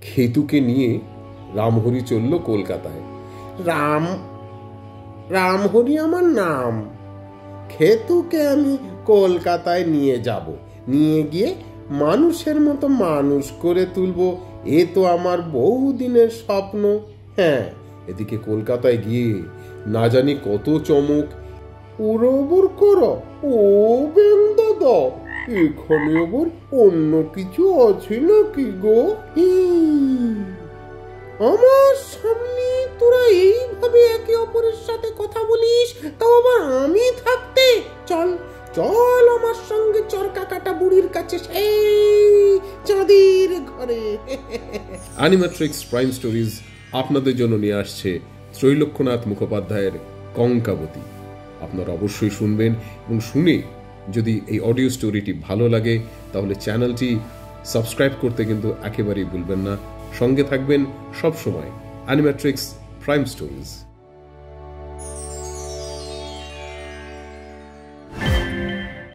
খেতুকে নিয়ে রামহরি চলল কলকাতায়। রামহরি আমার নাম। খেতুকে আমি কলকাতায় নিয়ে যাব, নিয়ে গিয়ে মানুষের মতো মানুষ করে তুলব। এ তো আমার বহুদিনের স্বপ্ন। হ্যাঁ, এদিকে কলকাতায় গিয়ে না জানি কত চমক। ওরবর করা ও বেন্দা, এখানে আবার অন্য কিছু আছে নাকি গো? আমার সামনে তোরা এইভাবে একে অপরের সাথে কথা বলিস, তাও আবার আমি থাকতে? চল চল আমার সঙ্গে চরকা কাটা বুড়ির কাছে, সেই চাঁদের ঘরে। অ্যানিম্যাট্রিক্স প্রাইম স্টোরিজ আপনাদের জন্য নিয়ে আসছে ত্রৈলোক্যনাথ মুখোপাধ্যায়ের কঙ্কাবতী। আপনারা অবশ্যই শুনবেন, এবং শুনে যদি এই অডিও স্টোরিটি ভালো লাগে তাহলে চ্যানেলটি সাবস্ক্রাইব করতে কিন্তু একেবারেই ভুলবেন না। সঙ্গে থাকবেন সব সময় অ্যানিম্যাট্রিক্স প্রাইম স্টোরিজ।